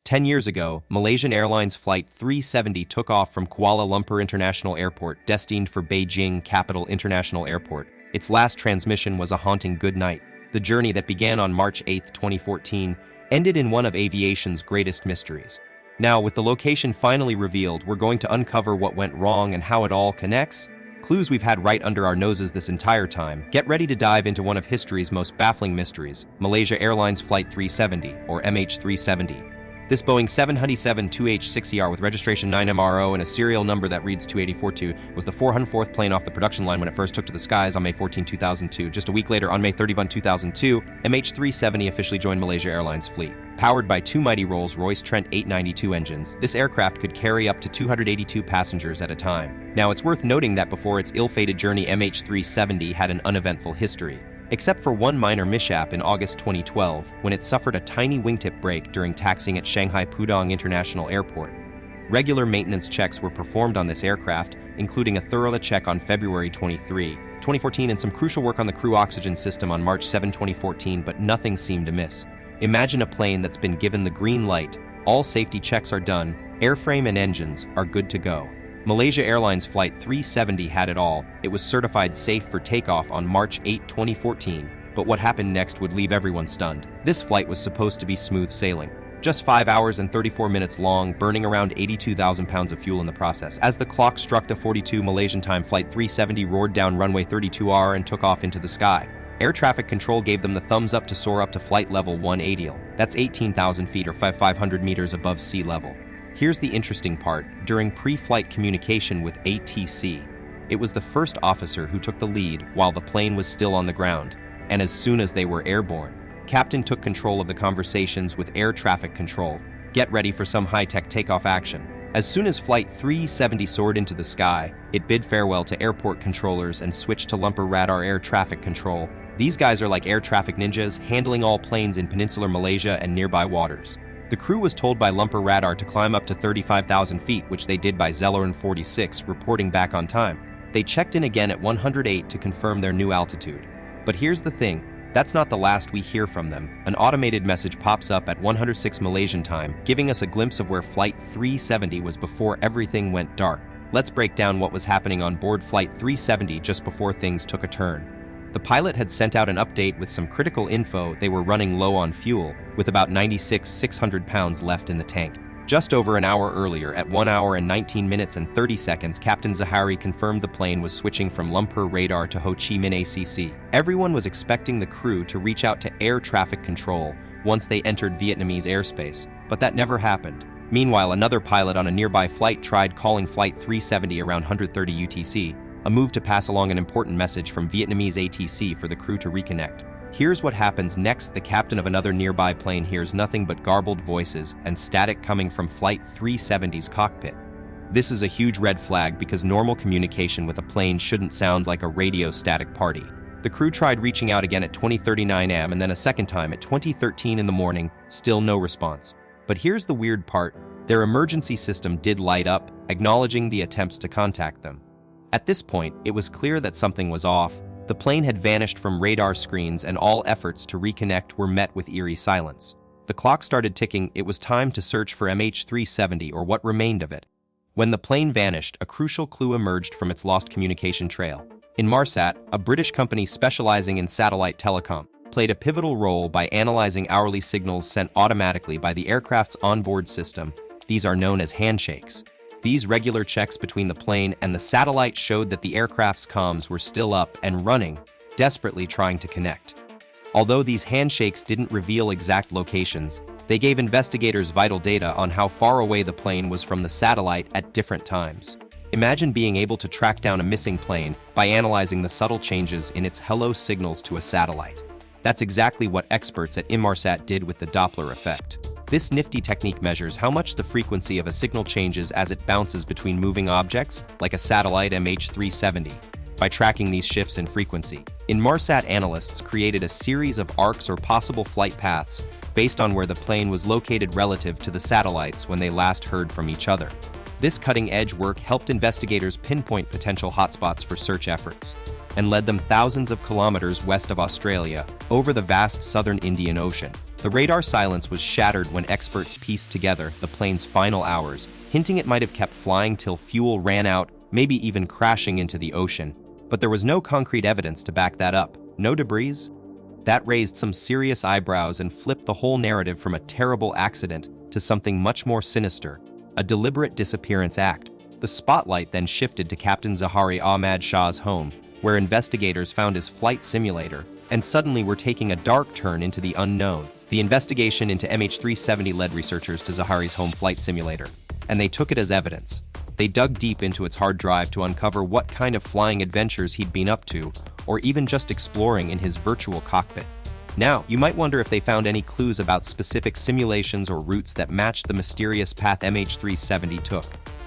10 years ago, Malaysian Airlines Flight 370 took off from Kuala Lumpur International Airport, destined for Beijing Capital International Airport. Its last transmission was a haunting good night. The journey that began on March 8, 2014, ended in one of aviation's greatest mysteries. Now, with the location finally revealed, we're going to uncover what went wrong and how it all connects. Clues we've had right under our noses this entire time. Get ready to dive into one of history's most baffling mysteries, Malaysia Airlines Flight 370, or MH370. This Boeing 737-2H6ER with registration 9MRO and a serial number that reads 2842 was the 404th plane off the production line when it first took to the skies on May 14, 2002. Just a week later, on May 31, 2002, MH370 officially joined Malaysia Airlines fleet. Powered by two mighty Rolls-Royce Trent 892 engines, this aircraft could carry up to 282 passengers at a time. Now, it's worth noting that before its ill-fated journey, MH370 had an uneventful history. Except for one minor mishap in August 2012, when it suffered a tiny wingtip break during taxiing at Shanghai Pudong International Airport. Regular maintenance checks were performed on this aircraft, including a thorough check on February 23, 2014, and some crucial work on the crew oxygen system on March 7, 2014, but nothing seemed amiss. Imagine a plane that's been given the green light, all safety checks are done, airframe and engines are good to go. Malaysia Airlines Flight 370 had it all. It was certified safe for takeoff on March 8, 2014, but what happened next would leave everyone stunned. This flight was supposed to be smooth sailing. Just 5 hours and 34 minutes long, burning around 82,000 pounds of fuel in the process. As the clock struck to 42 Malaysian time, Flight 370 roared down runway 32R and took off into the sky. Air traffic control gave them the thumbs up to soar up to flight level 180. That's 18,000 feet or 500 meters above sea level. Here's the interesting part. During pre-flight communication with ATC, it was the first officer who took the lead while the plane was still on the ground, and as soon as they were airborne, Captain took control of the conversations with air traffic control. Get ready for some high-tech takeoff action. As soon as Flight 370 soared into the sky, it bid farewell to airport controllers and switched to Lumpur Radar air traffic control. These guys are like air traffic ninjas, handling all planes in peninsular Malaysia and nearby waters. The crew was told by Lumpur Radar to climb up to 35,000 feet, which they did by Zelaran 46, reporting back on time. They checked in again at 108 to confirm their new altitude. But here's the thing, that's not the last we hear from them. An automated message pops up at 106 Malaysian time, giving us a glimpse of where Flight 370 was before everything went dark. Let's break down what was happening on board Flight 370 just before things took a turn. The pilot had sent out an update with some critical info. They were running low on fuel, with about 600 pounds left in the tank. Just over an hour earlier, at 1 hour and 19 minutes and 30 seconds, Captain Zahari confirmed the plane was switching from Lumpur Radar to Ho Chi Minh ACC. Everyone was expecting the crew to reach out to air traffic control once they entered Vietnamese airspace, but that never happened. Meanwhile, another pilot on a nearby flight tried calling Flight 370 around 130 UTC, a move to pass along an important message from Vietnamese ATC for the crew to reconnect. Here's what happens next. The captain of another nearby plane hears nothing but garbled voices and static coming from Flight 370's cockpit. This is a huge red flag because normal communication with a plane shouldn't sound like a radio static party. The crew tried reaching out again at 20:39 am and then a second time at 20:13 in the morning, still no response. But here's the weird part, their emergency system did light up, acknowledging the attempts to contact them. At this point, it was clear that something was off. The plane had vanished from radar screens and all efforts to reconnect were met with eerie silence. The clock started ticking. It was time to search for MH370 or what remained of it. When the plane vanished, a crucial clue emerged from its lost communication trail. Inmarsat, a British company specializing in satellite telecom, played a pivotal role by analyzing hourly signals sent automatically by the aircraft's onboard system. These are known as handshakes. These regular checks between the plane and the satellite showed that the aircraft's comms were still up and running, desperately trying to connect. Although these handshakes didn't reveal exact locations, they gave investigators vital data on how far away the plane was from the satellite at different times. Imagine being able to track down a missing plane by analyzing the subtle changes in its hello signals to a satellite. That's exactly what experts at Inmarsat did with the Doppler effect. This nifty technique measures how much the frequency of a signal changes as it bounces between moving objects, like a satellite MH370. By tracking these shifts in frequency, Inmarsat analysts created a series of arcs or possible flight paths based on where the plane was located relative to the satellites when they last heard from each other. This cutting-edge work helped investigators pinpoint potential hotspots for search efforts and led them thousands of kilometers west of Australia, over the vast southern Indian Ocean. The radar silence was shattered when experts pieced together the plane's final hours, hinting it might have kept flying till fuel ran out, maybe even crashing into the ocean. But there was no concrete evidence to back that up. No debris? That raised some serious eyebrows and flipped the whole narrative from a terrible accident to something much more sinister, a deliberate disappearance act. The spotlight then shifted to Captain Zahari Ahmad Shah's home, where investigators found his flight simulator, and suddenly were taking a dark turn into the unknown. The investigation into MH370 led researchers to Zahari's home flight simulator, and they took it as evidence. They dug deep into its hard drive to uncover what kind of flying adventures he'd been up to, or even just exploring in his virtual cockpit. Now, you might wonder if they found any clues about specific simulations or routes that matched the mysterious path MH370 took.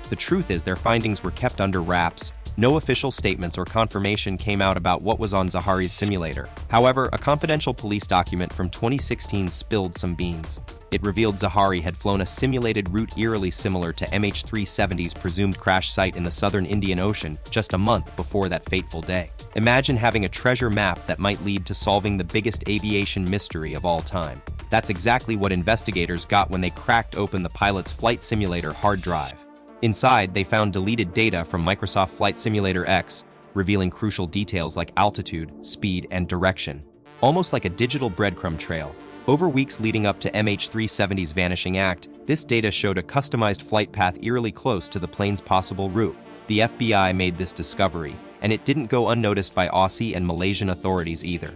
The truth is, their findings were kept under wraps. No official statements or confirmation came out about what was on Zahari's simulator. However, a confidential police document from 2016 spilled some beans. It revealed Zahari had flown a simulated route eerily similar to MH370's presumed crash site in the southern Indian Ocean just a month before that fateful day. Imagine having a treasure map that might lead to solving the biggest aviation mystery of all time. That's exactly what investigators got when they cracked open the pilot's flight simulator hard drive. Inside, they found deleted data from Microsoft Flight Simulator X, revealing crucial details like altitude, speed, and direction. Almost like a digital breadcrumb trail. Over weeks leading up to MH370's vanishing act, this data showed a customized flight path eerily close to the plane's possible route. The FBI made this discovery, and it didn't go unnoticed by Aussie and Malaysian authorities either.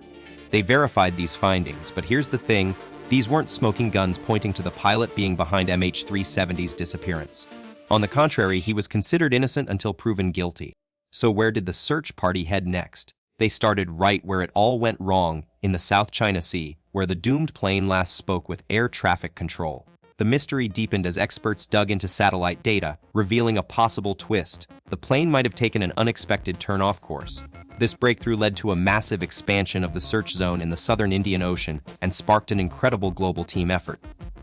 They verified these findings, but here's the thing, these weren't smoking guns pointing to the pilot being behind MH370's disappearance. On the contrary, he was considered innocent until proven guilty. So where did the search party head next? They started right where it all went wrong, in the South China Sea, where the doomed plane last spoke with air traffic control. The mystery deepened as experts dug into satellite data, revealing a possible twist. The plane might have taken an unexpected turn off course. This breakthrough led to a massive expansion of the search zone in the southern Indian Ocean and sparked an incredible global team effort.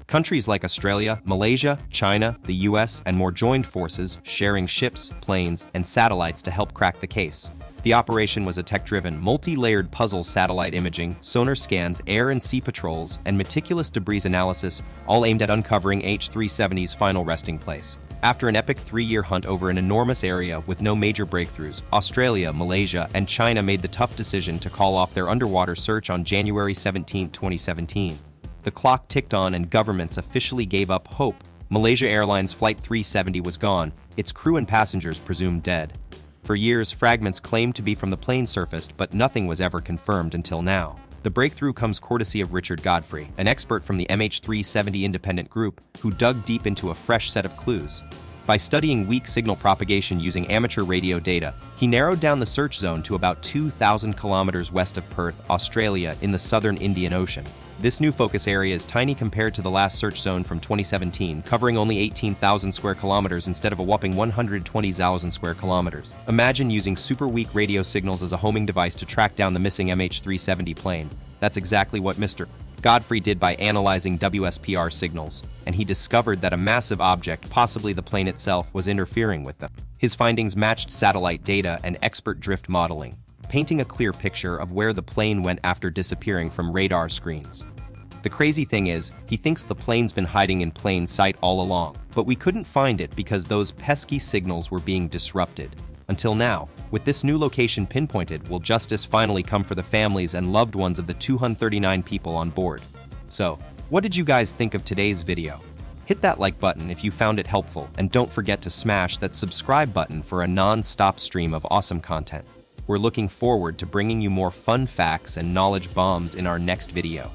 Countries like Australia, Malaysia, China, the US, and more joined forces, sharing ships, planes, and satellites to help crack the case. The operation was a tech-driven, multi-layered puzzle: satellite imaging, sonar scans, air and sea patrols, and meticulous debris analysis, all aimed at uncovering MH370's final resting place. After an epic 3-year hunt over an enormous area with no major breakthroughs, Australia, Malaysia, and China made the tough decision to call off their underwater search on January 17, 2017. The clock ticked on and governments officially gave up hope. Malaysia Airlines Flight 370 was gone, its crew and passengers presumed dead. For years, fragments claimed to be from the plane surfaced, but nothing was ever confirmed until now. The breakthrough comes courtesy of Richard Godfrey, an expert from the MH370 independent group, who dug deep into a fresh set of clues. By studying weak signal propagation using amateur radio data, he narrowed down the search zone to about 2,000 kilometers west of Perth, Australia, in the southern Indian Ocean. This new focus area is tiny compared to the last search zone from 2017, covering only 18,000 square kilometers instead of a whopping 120,000 square kilometers. Imagine using super weak radio signals as a homing device to track down the missing MH370 plane. That's exactly what Mr. Godfrey did by analyzing WSPR signals, and he discovered that a massive object, possibly the plane itself, was interfering with them. His findings matched satellite data and expert drift modeling, painting a clear picture of where the plane went after disappearing from radar screens. The crazy thing is, he thinks the plane's been hiding in plain sight all along, but we couldn't find it because those pesky signals were being disrupted. Until now, with this new location pinpointed, will justice finally come for the families and loved ones of the 239 people on board? So, what did you guys think of today's video? Hit that like button if you found it helpful, and don't forget to smash that subscribe button for a non-stop stream of awesome content. We're looking forward to bringing you more fun facts and knowledge bombs in our next video.